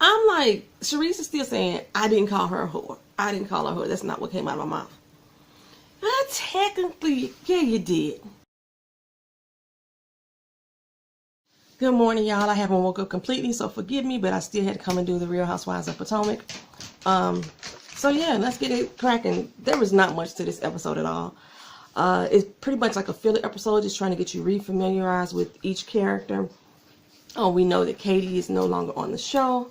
I'm like, Charisse is still saying, I didn't call her a whore. I didn't call her a whore. That's not what came out of my mouth. Technically, yeah, you did. Good morning, y'all. I haven't woke up completely, so forgive me, but I still had to come and do the Real Housewives of Potomac. So yeah, let's get it cracking. There was not much to this episode at all. It's pretty much like a filler episode, just trying to get you re-familiarized with each character. Oh, we know that Katie is no longer on the show.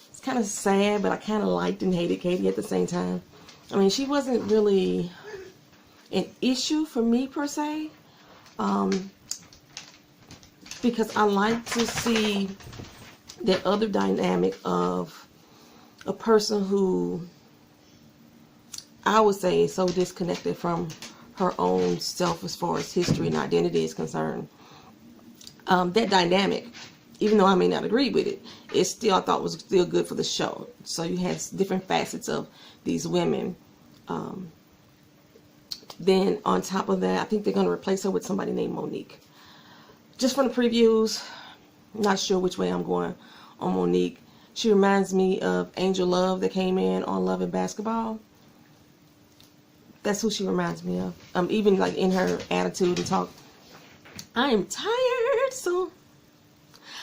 It's kind of sad, but I kind of liked and hated Katie at the same time. I mean, she wasn't really an issue for me per se, because I like to see that other dynamic of a person who I would say is so disconnected from her own self as far as history and identity is concerned. That dynamic, even though I may not agree with it, it still, I thought, was still good for the show. So you had different facets of these women. Then on top of that, I think they're going to replace her with somebody named Monique. Just from the previews, not sure which way I'm going on Monique. She reminds me of Angel Love that came in on Love and Basketball. That's who she reminds me of. Even like in her attitude and talk. I am tired, so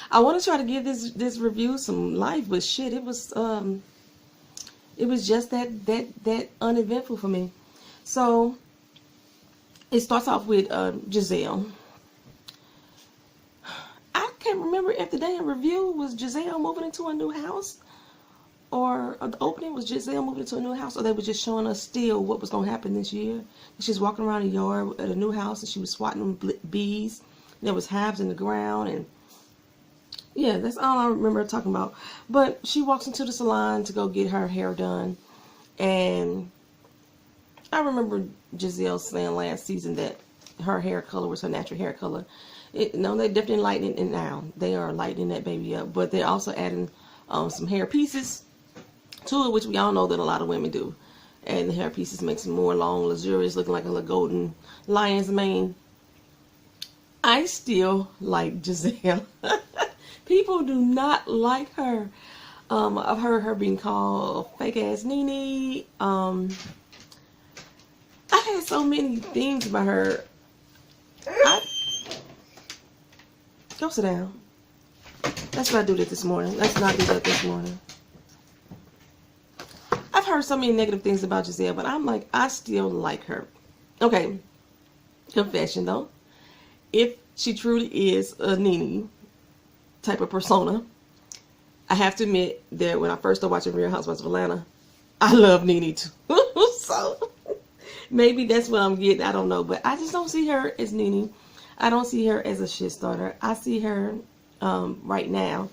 I want to try to give this review some life, but shit, it was just that uneventful for me. So it starts off with Gizelle. I can't remember if the damn review was Gizelle moving into a new house, or the opening was Gizelle moving into a new house, or they were just showing us still what was going to happen this year. She's walking around the yard at a new house, and she was swatting bees. There was hives in the ground, and yeah, that's all I remember talking about. But she walks into the salon to go get her hair done, and I remember Gizelle saying last season that her hair color was her natural hair color. No, they're definitely lightening it now. They are lightening that baby up, but they're also adding some hair pieces to it, which we all know that a lot of women do. And the hair pieces makes it more long, luxurious, looking like a little golden lion's mane. I still like Gizelle. People do not like her. I've heard her being called fake ass Nene. I had so many things about her. Go sit down. Let's not do that this morning. Let's not do that this morning. I've heard so many negative things about Gizelle, but I'm like, I still like her. Okay. Confession though. If she truly is a Nene type of persona, I have to admit that when I first started watching Real Housewives of Atlanta, I love Nene too. So maybe that's what I'm getting. I don't know. But I just don't see her as Nene. I don't see her as a shit starter. I see her right now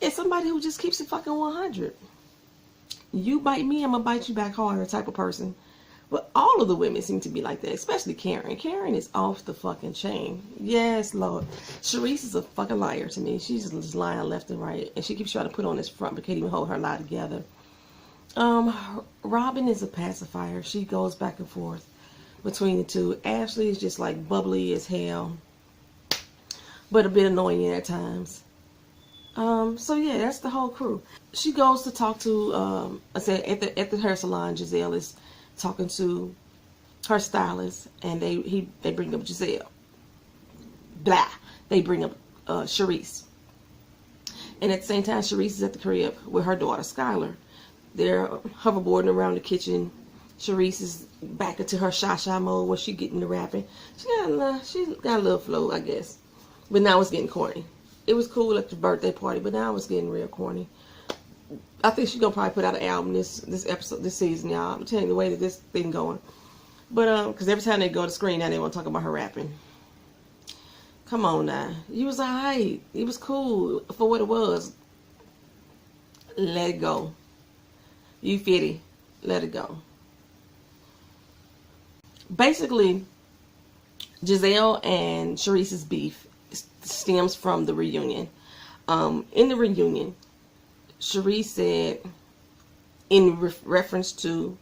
as somebody who just keeps it fucking 100. You bite me, I'm gonna bite you back harder type of person. But all of the women seem to be like that, especially Karen. Karen is off the fucking chain. Yes, Lord. Charisse is a fucking liar to me. She's just lying left and right. And she keeps trying to put on this front but can't even hold her lie together. Robyn is a pacifier. She goes back and forth between the two. Ashley is just like bubbly as hell, but a bit annoying at times. So yeah, that's the whole crew. She goes to talk to I said at the hair salon, Gizelle is talking to her stylist, and they bring up Gizelle. Blah. They bring up Charisse. And at the same time, Charisse is at the crib with her daughter Skylar. They're hoverboarding around the kitchen. Charisse is back into her sha-sha mode where she getting the rapping. She got a little flow, I guess. But now it's getting corny. It was cool at the birthday party, but now it's getting real corny. I think she's gonna probably put out an album this season, y'all. I'm telling you the way that this thing going. But because every time they go to screen now, they want to talk about her rapping. Come on now, you was alright. It was cool for what it was. Let it go. You fitty. Let it go. Basically, Gizelle and Charisse's beef stems from the reunion. In the reunion, Charisse said, in reference to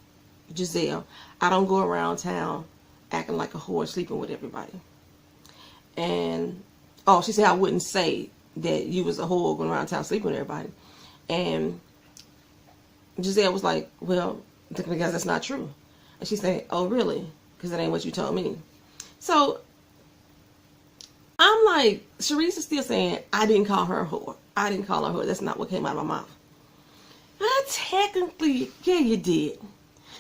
Gizelle, I don't go around town acting like a whore, sleeping with everybody. And, oh, she said I wouldn't say that you was a whore going around town sleeping with everybody. And Gizelle was like, well, I guess that's not true. And she said, oh, really? Because that ain't what you told me. So I'm like, Charisse is still saying, I didn't call her a whore. I didn't call her a whore. That's not what came out of my mouth. Technically, yeah, you did.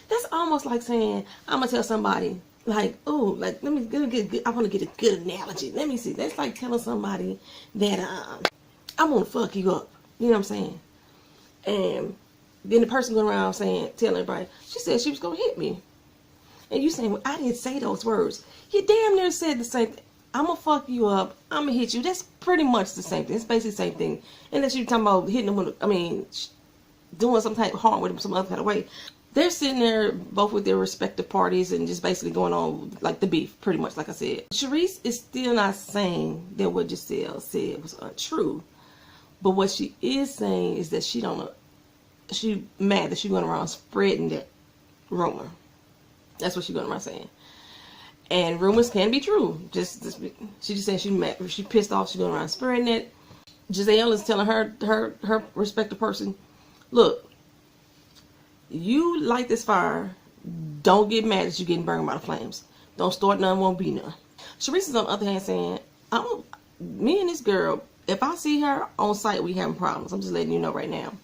That's almost like saying, I'm going to tell somebody, like, oh, like, let me get I want to get a good analogy. Let me see. That's like telling somebody that I'm going to fuck you up. You know what I'm saying? And then the person going around saying, telling everybody, she said she was going to hit me. And you saying, well, I didn't say those words. You damn near said the same thing. I'm going to fuck you up. I'm going to hit you. That's pretty much the same thing. It's basically the same thing. Unless you're talking about hitting them with, doing some type of harm with them some other kind of way. They're sitting there both with their respective parties and just basically going on like the beef, pretty much like I said. Charisse is still not saying that what Gizelle said was untrue. But what she is saying is that she mad that she went around spreading that rumor. That's what she going around saying. And rumors can be true. She just said she mad, she pissed off, she going around spreading it. Gizelle is telling her respective person, look, you light this fire, don't get mad that you getting burned by the flames. Don't start none, won't be none. Charisse is on the other hand saying, me and this girl, if I see her on site, we having problems. I'm just letting you know right now.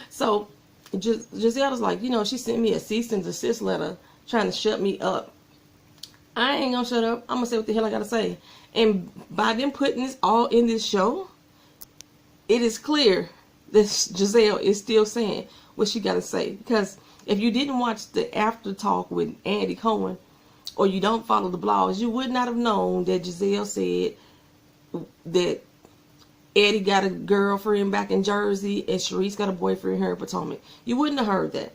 So Gizelle is like, she sent me a cease and desist letter trying to shut me up. I ain't gonna shut up. I'm gonna say what the hell I gotta say. And by them putting this all in this show, it is clear that Gizelle is still saying what she gotta say. Because if you didn't watch the after talk with Andy Cohen, or you don't follow the blogs, you would not have known that Gizelle said that Eddie got a girlfriend back in Jersey and Charisse got a boyfriend here in Potomac. You wouldn't have heard that.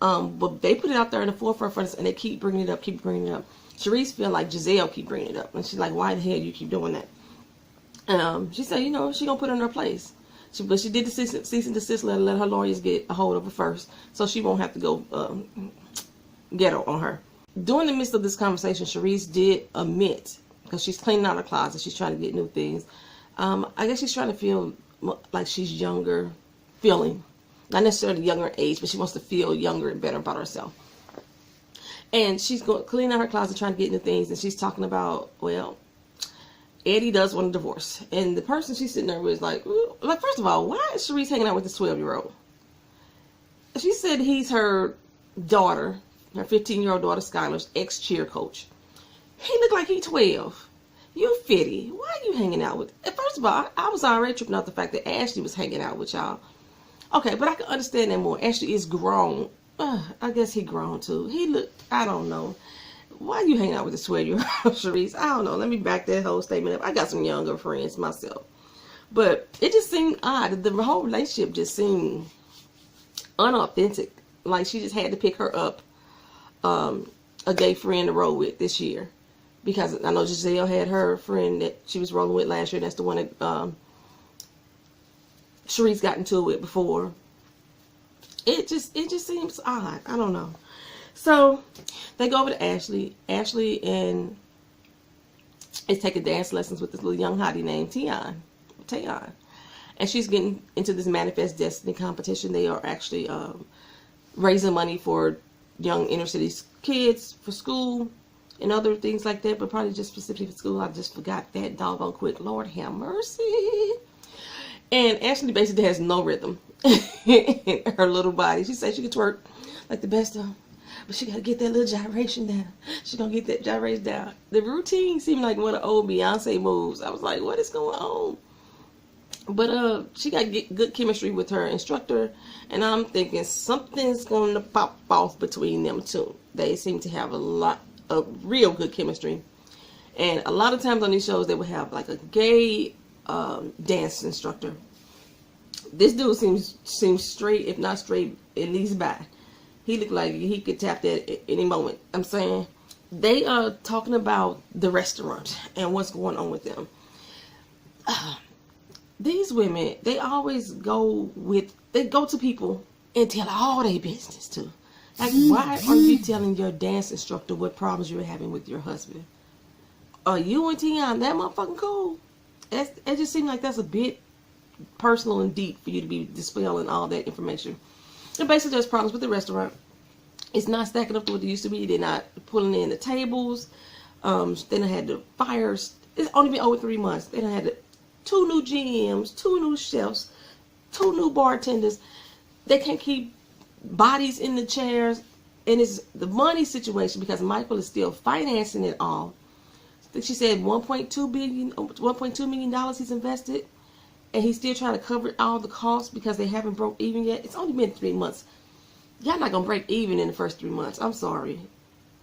But they put it out there in the forefront for us, and they keep bringing it up, Charisse feel like Gizelle keep bringing it up. And she's like, why the hell you keep doing that? She said, she gonna put her in her place. But she did the cease and desist letter, let her lawyers get a hold of her first, so she won't have to go ghetto on her. During the midst of this conversation, Charisse did admit, because she's cleaning out her closet, she's trying to get new things. I guess she's trying to feel like she's younger, not necessarily younger in age, but she wants to feel younger and better about herself. And she's going cleaning out her closet, trying to get new things, and she's talking about, well, Eddie does want a divorce. And the person she's sitting there with is like, first of all, why is Charisse hanging out with this 12-year-old? She said he's her daughter, her 15-year-old daughter, Skylar's ex-cheer coach. He looked like he's 12. You 50. Why are you hanging out with? First of all, I was already tripping out the fact that Ashley was hanging out with y'all. Okay, but I can understand that more. Ashley is grown. I guess he grown too. He look, I don't know. Why are you hanging out with this 12-year-old, Charisse? I don't know. Let me back that whole statement up. I got some younger friends myself. But it just seemed odd. The whole relationship just seemed unauthentic. Like she just had to pick her up a gay friend to roll with this year. Because I know Gizelle had her friend that she was rolling with last year. That's the one that Charisse got into it with before. It just seems odd. I don't know. So they go over to Ashley. Ashley is taking dance lessons with this little young hottie named Tayon. And she's getting into this Manifest Destiny competition. They are actually raising money for young inner city kids for school and other things like that, but probably just specifically for school. I just forgot that doggone quick. Lord have mercy. And Ashley basically has no rhythm in her little body. She says she can twerk like the best of them, but she got to get that little gyration down. She's going to get that gyration down. The routine seemed like one of old Beyonce moves. I was like, what is going on? But she got good chemistry with her instructor, and I'm thinking something's going to pop off between them two. They seem to have a lot of real good chemistry. And a lot of times on these shows, they would have like a gay dance instructor. This dude seems straight, if not straight, at least bi. He looked like he could tap that at any moment. I'm saying they are talking about the restaurant and what's going on with them. These women, they always go to people and tell all their business too. Like, why are you telling your dance instructor what problems you're having with your husband? Are you and Tion that motherfucking cool? It just seems like that's a bit personal and deep for you to be dispelling all that information. And basically, there's problems with the restaurant. It's not stacking up to what it used to be. They're not pulling in the tables. They done had the fires. It's only been over 3 months. They done had 2 new GMs, 2 new chefs, 2 new bartenders. They can't keep bodies in the chairs. And it's the money situation because Michael is still financing it all. I think she said $1.2 million he's invested. And he's still trying to cover all the costs because they haven't broke even yet. It's only been 3 months. Y'all not going to break even in the first 3 months. I'm sorry.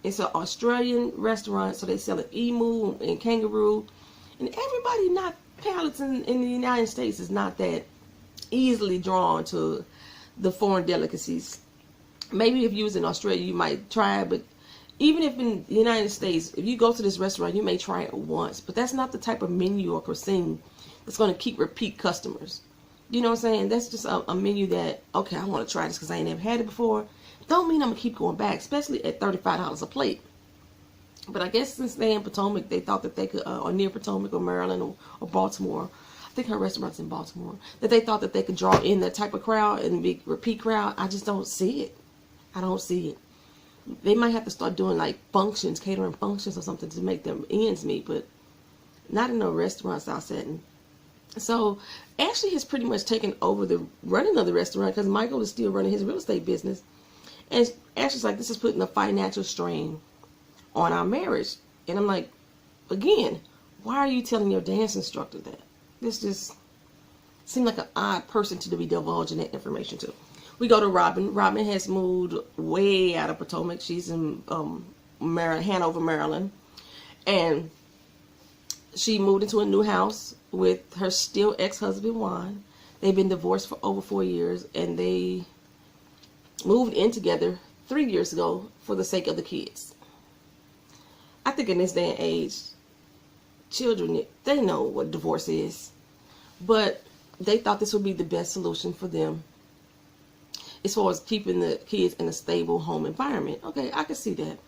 It's an Australian restaurant, so they sell an emu and kangaroo. And everybody, not palates in the United States, is not that easily drawn to the foreign delicacies. Maybe if you was in Australia, you might try it, but even if in the United States, if you go to this restaurant, you may try it once. But that's not the type of menu or cuisine that's going to keep repeat customers. You know what I'm saying? That's just a menu that, okay, I want to try this because I ain't never had it before. Don't mean I'm going to keep going back, especially at $35 a plate. But I guess since they're in Potomac, they thought that they could, or near Potomac or Maryland or Baltimore, I think her restaurant's in Baltimore, that they thought that they could draw in that type of crowd and big repeat crowd. I just don't see it. I don't see it. They might have to start doing like functions, catering functions or something to make them ends meet, but not in no restaurant style setting. So Ashley has pretty much taken over the running of the restaurant because Michael is still running his real estate business. And Ashley's like, this is putting a financial strain on our marriage. And I'm like, again, why are you telling your dance instructor that? This just seemed like an odd person to be divulging that information to. We go to Robyn. Robyn has moved way out of Potomac. She's in Hanover, Maryland. And she moved into a new house with her still ex-husband, Juan. They've been divorced for over 4 years. And they moved in together 3 years ago for the sake of the kids. I think in this day and age, children, they know what divorce is. But they thought this would be the best solution for them as far as keeping the kids in a stable home environment. Okay, I can see that.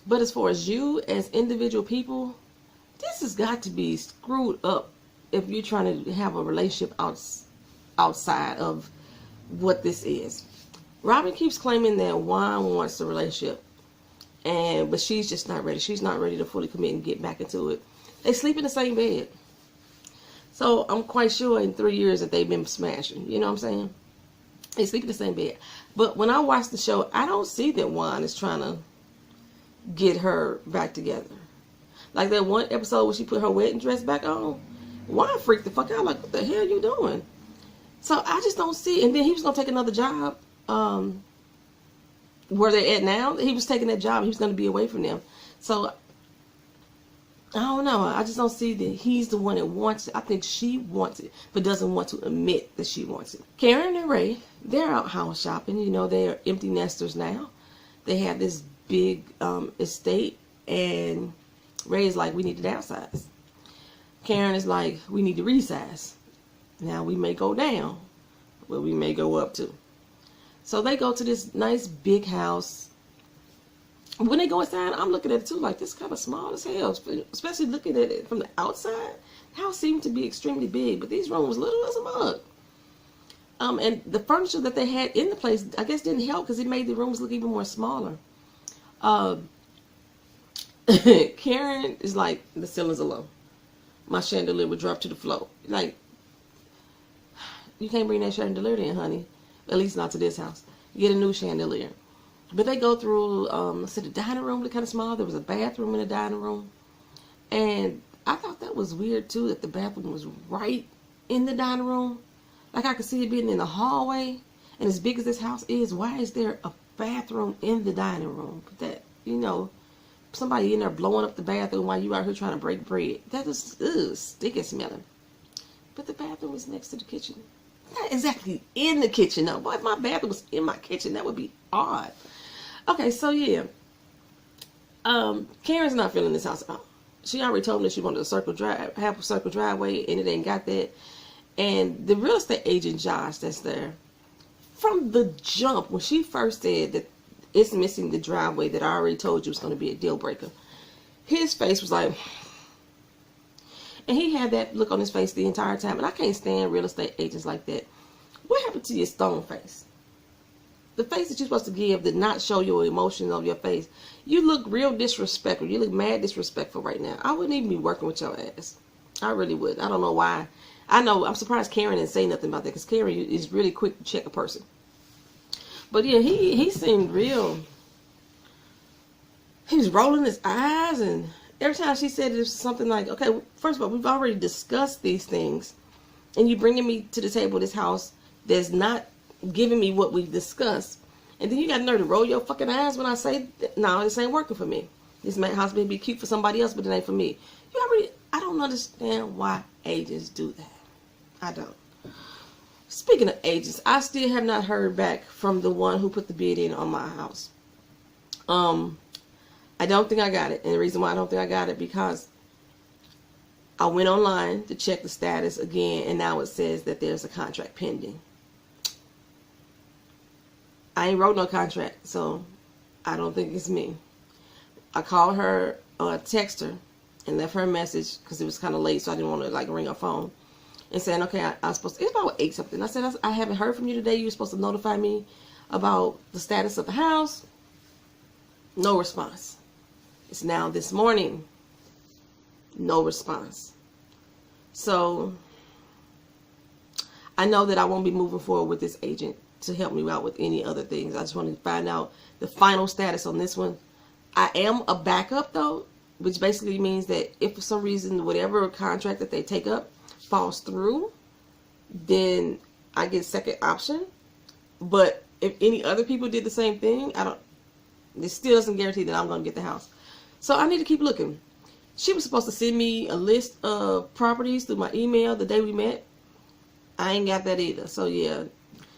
But as far as you as individual people, this has got to be screwed up if you're trying to have a relationship outside of what this is. Robyn keeps claiming that Juan wants a relationship, but she's just not ready. She's not ready to fully commit and get back into it. They sleep in the same bed. So I'm quite sure in 3 years that they've been smashing. You know what I'm saying? They sleep in the same bed. But when I watch the show, I don't see that Juan is trying to get her back together. Like that one episode where she put her wedding dress back on, Juan freaked the fuck out. Like, what the hell are you doing? So I just don't see. And then he was going to take another job where they're at now. He was taking that job. He was going to be away from them. So I don't know. I just don't see that he's the one that wants it. I think she wants it, but doesn't want to admit that she wants it. Karen and Ray, they're out house shopping. You know, they're empty nesters now. They have this big estate, and Ray is like, we need to downsize. Karen is like, we need to resize. Now we may go down, but we may go up too. So they go to this nice big house. When they go inside, I'm looking at it too, like, this kind of small as hell, especially looking at it from the outside. The house seemed to be extremely big, but these rooms little as a mug. And the furniture that they had in the place, I guess, didn't help because it made the rooms look even more smaller. Karen is like, the ceilings are low. My chandelier would drop to the floor. Like, you can't bring that chandelier in, honey. At least not to this house. You get a new chandelier. But they go through, so the dining room looked kind of small. There was a bathroom in the dining room. And I thought that was weird, too, that the bathroom was right in the dining room. Like, I could see it being in the hallway. And as big as this house is, why is there a bathroom in the dining room? But that, you know, somebody in there blowing up the bathroom while you out here trying to break bread. That is sticky smelling. But the bathroom is next to the kitchen. Not exactly in the kitchen, though. But if my bathroom was in my kitchen, that would be odd. Okay, so yeah. Karen's not feeling this house at all. She already told me that she wanted have a circle driveway, and it ain't got that. And the real estate agent, Josh, that's there, from the jump, when she first said that it's missing the driveway that I already told you was going to be a deal breaker, his face was like, And he had that look on his face the entire time. And I can't stand real estate agents like that. What happened to your stone face? The face that you're supposed to give did not show your emotions on your face. You look real disrespectful. You look mad disrespectful right now. I wouldn't even be working with your ass. I really would. I don't know why. I know, I'm surprised Karen didn't say nothing about that, because Karen is really quick to check a person. But yeah, he seemed real. He was rolling his eyes, and every time she said it was something like, okay, first of all, we've already discussed these things, and you bringing me to the table of this house that's not giving me what we've discussed, and then you got nerve to roll your fucking eyes when I say, no, this ain't working for me. This house may be cute for somebody else, but it ain't for me. I don't understand why agents do that. I don't. Speaking of agents, I still have not heard back from the one who put the bid in on my house. I don't think I got it. And the reason why I don't think I got it, because I went online to check the status again, and now it says that there's a contract pending. I ain't wrote no contract, so I don't think it's me. I called her, text her, and left her a message, because it was kind of late, so I didn't want to like ring her phone. And saying, okay, I was supposed to, it's about 8 something. I said, I haven't heard from you today. You were supposed to notify me about the status of the house. No response. It's now this morning. No response. So I know that I won't be moving forward with this agent to help me out with any other things. I just want to find out the final status on this one. I am a backup though, which basically means that if for some reason whatever contract that they take up falls through, then I get second option. But if any other people did the same thing, it still doesn't guarantee that I'm going to get the house. So I need to keep looking. She was supposed to send me a list of properties through my email the day we met. I ain't got that either. So yeah,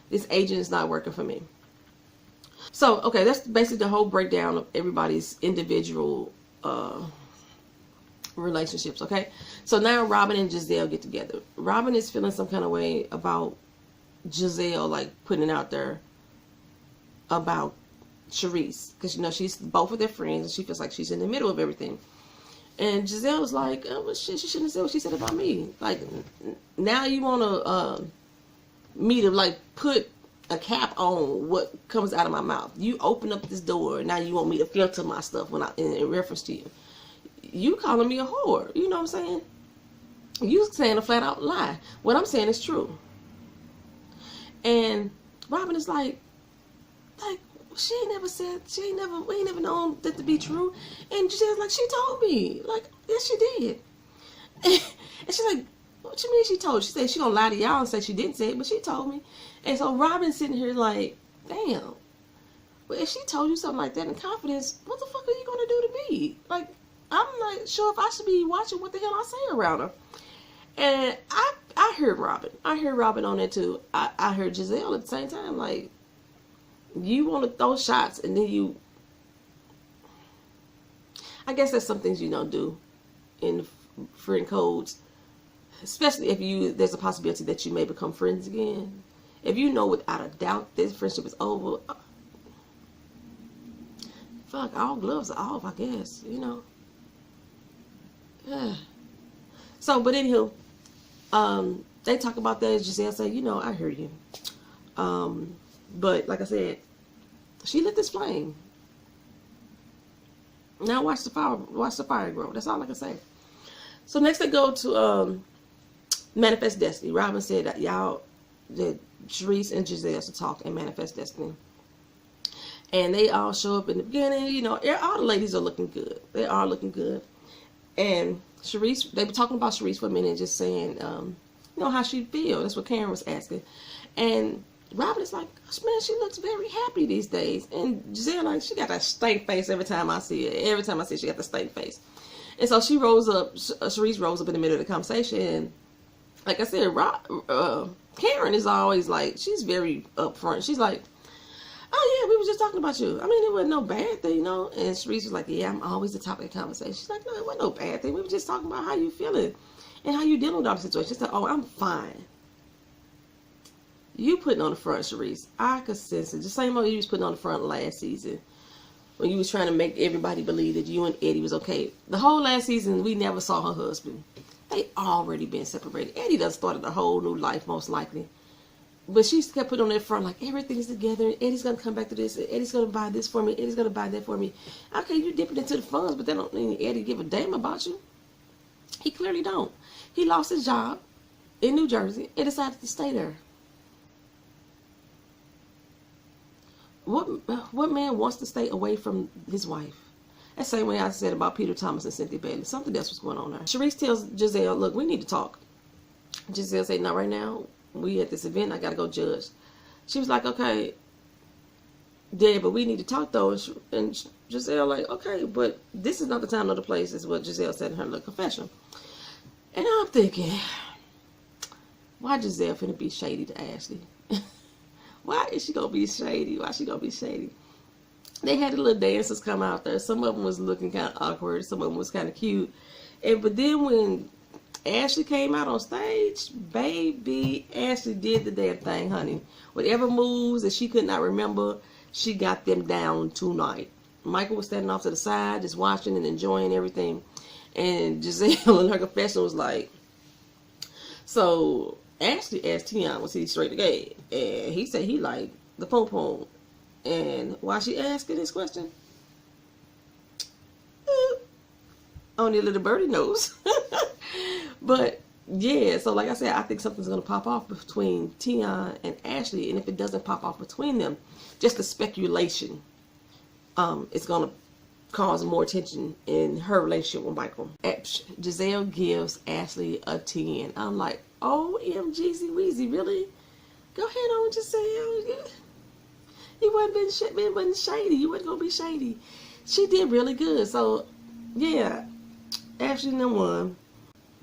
this agent is not working for me. So, okay, that's basically the whole breakdown of everybody's individual relationships, okay? So now Robyn and Gizelle get together. Robyn is feeling some kind of way about Gizelle, like putting it out there about Charisse, because you know she's both of their friends, and she feels like she's in the middle of everything. And Gizelle was like, oh, well, shit, she shouldn't have said what she said about me. Like, now you want to me to like put a cap on what comes out of my mouth. You open up this door, and now you want me to filter my stuff when in reference to you. You calling me a whore. You know what I'm saying? You saying a flat out lie. What I'm saying is true. And Robyn is like, we ain't never known that to be true. And she's like, she told me. Like, yes, she did. And she's like, what you mean she told you? She said she gonna lie to y'all and say she didn't say it, but she told me. And so Robyn's sitting here like, damn. But if she told you something like that in confidence, what the fuck are you gonna do to me? Like, I'm not sure if I should be watching what the hell I say around her. And I heard Robyn. I heard Robyn on that too. I heard Gizelle at the same time. Like, you want to throw shots, and then I guess there's some things you don't do in friend codes, especially if there's a possibility that you may become friends again. If you know without a doubt this friendship is over, fuck, all gloves are off, I guess, you know. So, but anywho, they talk about that. Gizelle say, you know, I hear you. But like I said, she lit this flame. Now watch the fire grow. That's all I can say. So next they go to Manifest Destiny. Robyn said that that Charisse and Gizelle should talk and Manifest Destiny. And they all show up in the beginning. You know, all the ladies are looking good. They are looking good. And Charisse, they were talking about Charisse for a minute, just saying, you know, how she feel. That's what Karen was asking. And Robyn is like, man, she looks very happy these days. And Gizelle, like, she got that stank face every time I see it. Every time I see it, she got the stank face. And so she rose up, Charisse rose up in the middle of the conversation. And like I said, Karen is always like, she's very upfront. She's like, oh yeah, we were just talking about you. I mean, it wasn't no bad thing, you know. And Charisse was like, yeah, I'm always the topic of the conversation. She's like, no, it wasn't no bad thing. We were just talking about how you feeling and how you dealing with all the situation. She's like, oh, I'm fine. You putting on the front, Charisse. I could sense it. The same way you was putting on the front last season, when you was trying to make everybody believe that you and Eddie was okay. The whole last season, we never saw her husband. They already been separated. Eddie done started a whole new life, most likely. But she kept putting on that front like everything's together. Eddie's gonna come back to this. Eddie's gonna buy this for me. Eddie's gonna buy that for me. Okay, you dipping into the funds, but that don't mean Eddie give a damn about you. He clearly don't. He lost his job in New Jersey and decided to stay there. What man wants to stay away from his wife? That same way I said about Peter Thomas and Cynthia Bailey. Something else was going on there. Charisse tells Gizelle, look, we need to talk. Gizelle said, not right now. We at this event. I got to go judge. She was like, okay, yeah, but we need to talk though. And Gizelle like, okay, but this is not the time nor the place, is what Gizelle said in her little confession. And I'm thinking, why Gizelle finna be shady to Ashley? Why is she gonna be shady? Why she gonna be shady? They had the little dancers come out there. Some of them was looking kind of awkward. Some of them was kind of cute. But then when Ashley came out on stage, baby, Ashley did the damn thing, honey. Whatever moves that she could not remember, she got them down tonight. Michael was standing off to the side, just watching and enjoying everything. And Gizelle in her confession was like, so Ashley asked Tion, was he straight to gay? And he said he liked the pom-pom. And why she asking this question? Only a little birdie knows. But yeah, so like I said, I think something's gonna pop off between Tion and Ashley, and if it doesn't pop off between them, just the speculation, it's gonna cause more tension in her relationship with Michael. Gizelle gives Ashley a 10. I'm like, OMGzy Weezy, really? Go ahead on, Gizelle. You wasn't been shady. You wasn't gonna be shady. She did really good. So yeah, Ashley number one.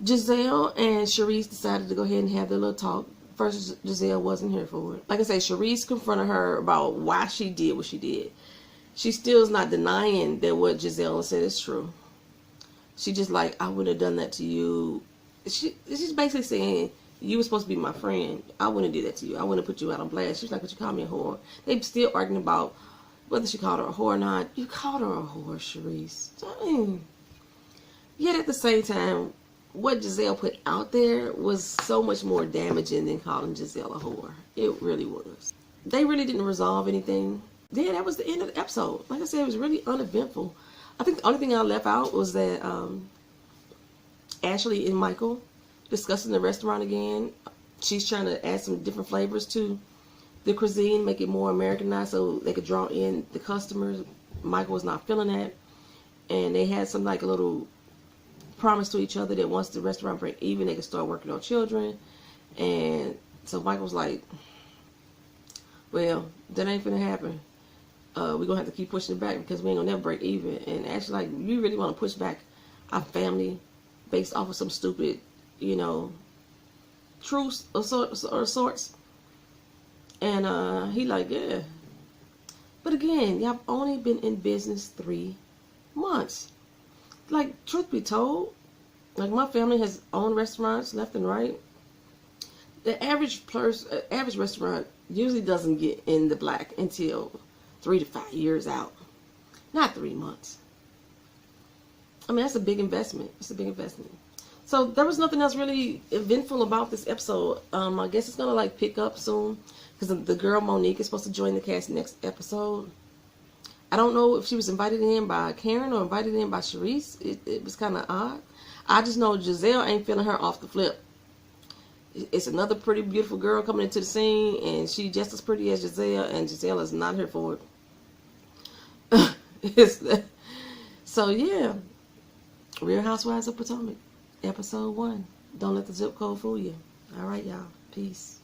Gizelle and Charisse decided to go ahead and have their little talk. First, Gizelle wasn't here for it. Like I say, Charisse confronted her about why she did what she did. She still is not denying that what Gizelle said is true. She just like, I wouldn't have done that to you. She's basically saying, you were supposed to be my friend. I wouldn't do that to you. I wouldn't put you out on blast. She's like, but you called me a whore. They still arguing about whether she called her a whore or not. You called her a whore, Charisse. Dang. Yet at the same time, what Gizelle put out there was so much more damaging than calling Gizelle a whore. It really was. They really didn't resolve anything. Yeah, that was the end of the episode. Like I said, it was really uneventful. I think the only thing I left out was that Ashley and Michael discussing the restaurant again. She's trying to add some different flavors to the cuisine, make it more Americanized so they could draw in the customers. Michael was not feeling that. And they had some like a little promise to each other that once the restaurant break even, they could start working on children. And so Michael was like, well, that ain't finna happen. We're gonna have to keep pushing it back because we ain't gonna never break even. And actually, like, you really want to push back our family based off of some stupid, you know, truths or sorts. And he like, yeah. But again, y'all only been in business 3 months. Like, truth be told, like, my family has owned restaurants left and right. The average restaurant usually doesn't get in the black until 3 to 5 years out, not 3 months. I mean, that's a big investment. It's a big investment. So there was nothing else really eventful about this episode. I guess it's gonna like pick up soon because the girl Monique is supposed to join the cast next episode. I don't know if she was invited in by Karen or invited in by Charisse. It was kind of odd. I just know Gizelle ain't feeling her off the flip. It's another pretty beautiful girl coming into the scene, and she just as pretty as Gizelle, and Gizelle is not here for it. So yeah, Real Housewives of Potomac, episode 1. Don't let the zip code fool you. All right, y'all. Peace.